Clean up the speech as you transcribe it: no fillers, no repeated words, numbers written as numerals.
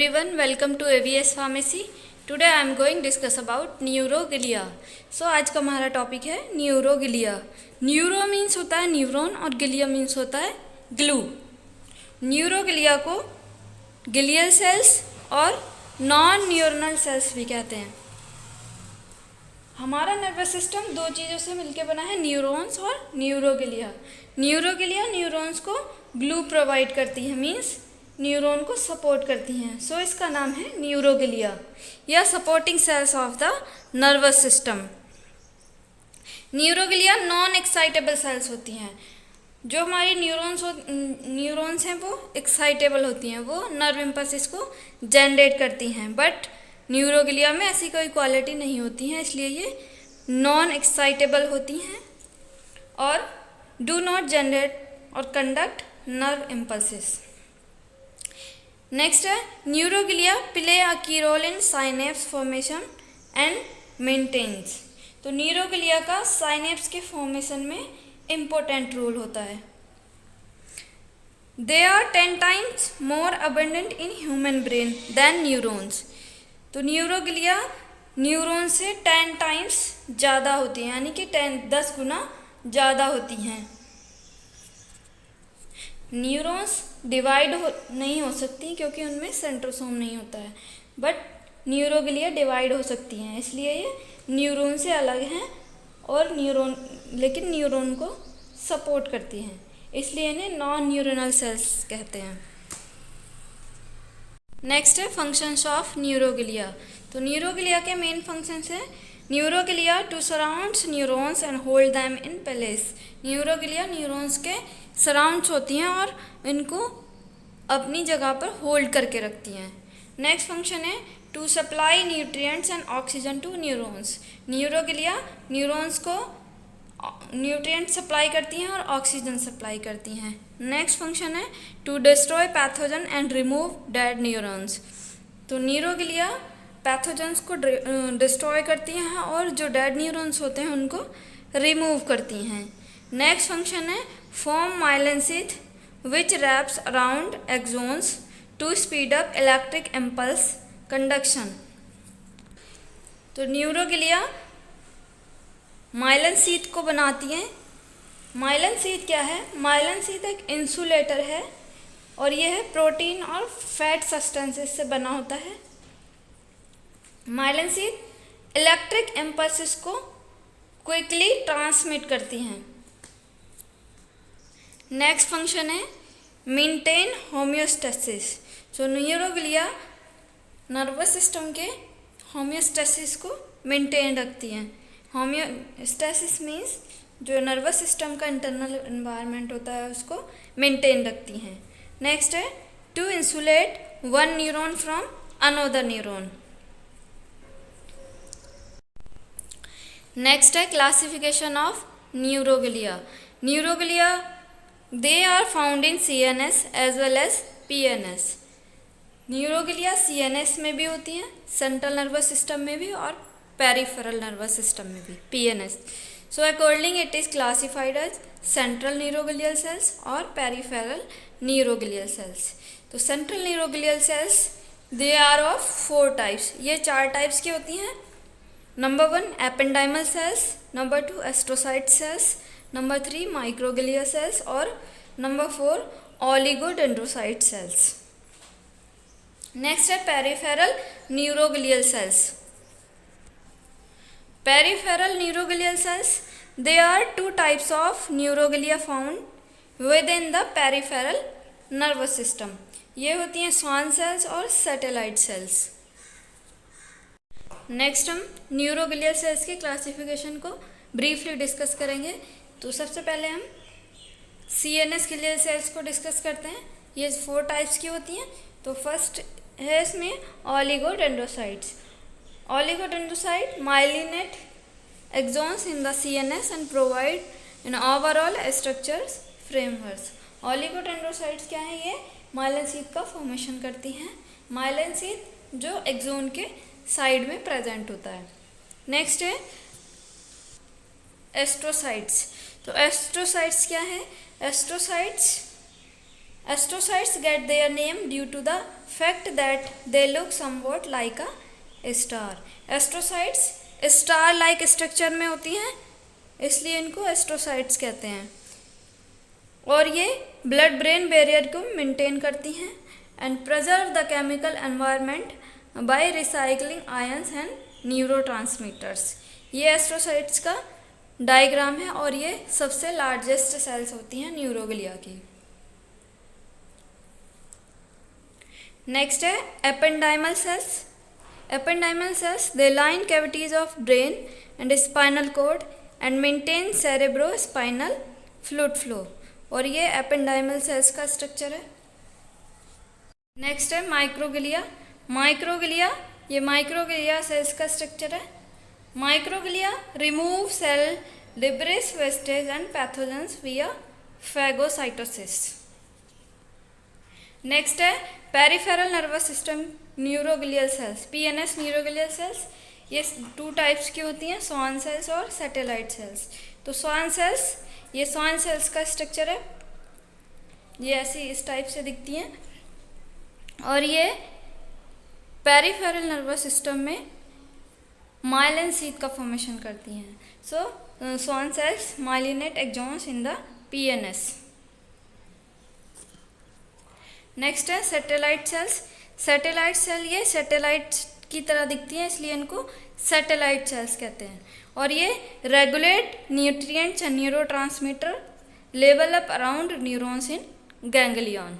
everyone, welcome to AVS Pharmacy. Today I am going to discuss about न्यूरोगिलिया. So आज का हमारा topic है न्यूरोगिलिया. Neuro means होता है न्यूरॉन और गिलिया मीन्स होता है ग्लू. न्यूरोगिलिया को गिलियल सेल्स और नॉन न्यूरोनल सेल्स भी कहते हैं. हमारा नर्वस सिस्टम दो चीज़ों से मिलकर बना है, न्यूरॉन्स और न्यूरोगिलिया. न्यूरोगिलिया न्यूरॉन्स को ग्लू प्रोवाइड करती है, मीन्स न्यूरॉन को सपोर्ट करती हैं. सो इसका नाम है न्यूरोगिलिया या supporting cells of the nervous system. Neuroglia non excitable cells होती हैं. जो हमारी न्यूरॉन्स हैं वो एक्साइटेबल होती हैं, वो नर्व इम्पल्सिस को जनरेट करती हैं. बट न्यूरोगिलिया में ऐसी कोई क्वालिटी नहीं होती है, इसलिए ये नॉन एक्साइटेबल होती हैं और डू नॉट जनरेट और कंडक्ट नर्व इम्पल्सिस. नेक्स्ट है neuroglia play a key role in synapse formation and maintenance. तो न्यूरोगिलिया का साइनेप्स के फॉर्मेशन में इम्पोर्टेंट रोल होता है. They are 10 times more abundant in human brain than neurons. तो neuroglia neuron से 10 times ज़्यादा होती हैं, यानी कि 10 गुना ज़्यादा होती हैं. न्यूरॉन्स डिवाइड नहीं हो सकती क्योंकि उनमें सेंट्रोसोम नहीं होता है, बट न्यूरोगिलिया डिवाइड हो सकती हैं, इसलिए ये न्यूरॉन से अलग हैं और लेकिन न्यूरॉन को सपोर्ट करती हैं, इसलिए इन्हें नॉन न्यूरोनल सेल्स कहते हैं. नेक्स्ट है फंक्शंस ऑफ न्यूरोगिलिया. तो न्यूरोगिलिया के मेन फंक्शंस हैं neuroglia to surrounds neurons and hold them in place. Neuroglia neurons के सराउंड्स होती हैं और इनको अपनी जगह पर होल्ड करके रखती हैं. नेक्स्ट फंक्शन है to supply nutrients and oxygen to neurons. Neuroglia neurons को न्यूट्रिएंट सप्लाई करती हैं और ऑक्सीजन सप्लाई करती हैं. नेक्स्ट फंक्शन है to destroy pathogen and remove dead neurons. तो न्यूरोगिलिया पैथोजन्स को डिस्ट्रॉय करती हैं और जो डेड न्यूरॉन्स होते हैं उनको रिमूव करती हैं. नेक्स्ट फंक्शन है form myelin sheath which wraps around axons to speed up electric impulse conduction. तो न्यूरोगिलिया माइलिन शीथ को बनाती हैं. माइलिन शीथ क्या है? माइलिन शीथ एक इंसुलेटर है और यह है प्रोटीन और फैट सब्सटेंसेस से बना होता है. माइलिन शीथ इलेक्ट्रिक इम्पल्सिस को क्विकली ट्रांसमिट करती हैं. नेक्स्ट फंक्शन है मेंटेन होम्योस्टेसिस. जो न्यूरोगिलिया नर्वस सिस्टम के होम्योस्टेसिस को मेंटेन रखती हैं. होम्योस्टेसिस मीन्स जो नर्वस सिस्टम का इंटरनल एनवायरनमेंट होता है उसको मेंटेन रखती हैं. नेक्स्ट है to insulate one neuron from another neuron. Next है classification of neuroglia. Neuroglia they are found in CNS as well as PNS. Neuroglia CNS में भी होती हैं, सेंट्रल नर्वस सिस्टम में भी और पेरिफेरल नर्वस सिस्टम में भी, PNS. So according it is classified as central neuroglial cells और पेरिफेरल न्यूरोगिलियल सेल्स. तो central neuroglial cells they are of 4 types. ये 4 टाइप्स की होती हैं. Number 1 ependymal cells, number 2 astrocyte cells, number 3 microglia cells और number 4 oligodendrocyte cells. Next है peripheral neuroglial cells. Peripheral neuroglial cells they are 2 types of neuroglia found within the peripheral nervous system. ये होती हैं Schwann cells और satellite sales. Next हम न्यूरोगिलियल sales के classification को briefly discuss करेंगे. तो सबसे पहले हम CNS गिलियल सेल्स को डिस्कस करते हैं. ये 4 टाइप्स की होती हैं. तो फर्स्ट है इसमें oligodendrocytes. Oligodendrocyte myelinate exons in the CNS and provide an overall structures frameworks. Oligodendrocytes क्या है? ये माइलिन शीथ का फॉर्मेशन करती हैं. माइलिन शीथ जो एक्सोन के साइड में प्रेजेंट होता है. नेक्स्ट है एस्ट्रोसाइट्स. तो एस्ट्रोसाइट्स क्या है? Astrocytes Astrocytes get their name due to the fact that they look somewhat like a star. Astrocytes star like structure में होती हैं, इसलिए इनको एस्ट्रोसाइट्स कहते हैं। और ये ब्लड ब्रेन बैरियर को मेंटेन करती हैं and preserve the chemical environment by recycling ions and neurotransmitters. ये एस्ट्रोसाइट्स का डायग्राम है और ये सबसे लार्जेस्ट सेल्स होती हैं न्यूरोग्लिया की। नेक्स्ट है ependymal cells. Ependymal cells they line cavities of brain and spinal cord and maintain cerebrospinal fluid flow. और ये एपेंडाइमल सेल्स का स्ट्रक्चर है। नेक्स्ट है माइक्रोग्लिया। माइक्रोग्लिया, ये माइक्रोग्लिया सेल्स का स्ट्रक्चर है। Microglia remove cell debris wastage and pathogens via phagocytosis. Next है peripheral nervous system neuroglial cells, PNS neuroglial cells. ये 2 टाइप्स की होती हैं, स्वान सेल्स और सैटेलाइट सेल्स। तो स्वान सेल्स, ये स्वान सेल्स का स्ट्रक्चर है, ये ऐसी इस टाइप से दिखती हैं और ये पेरिफेरल नर्वस सिस्टम में माइलिन शीथ का फॉर्मेशन करती हैं। So Schwann cells myelinate axons in the PNS. Next है सैटेलाइट सेल्स। सैटेलाइट सेल, ये सैटेलाइट की तरह दिखती हैं इसलिए इनको सैटेलाइट सेल्स कहते हैं। और ये regulate nutrients and neurotransmitter level up around neurons in ganglion.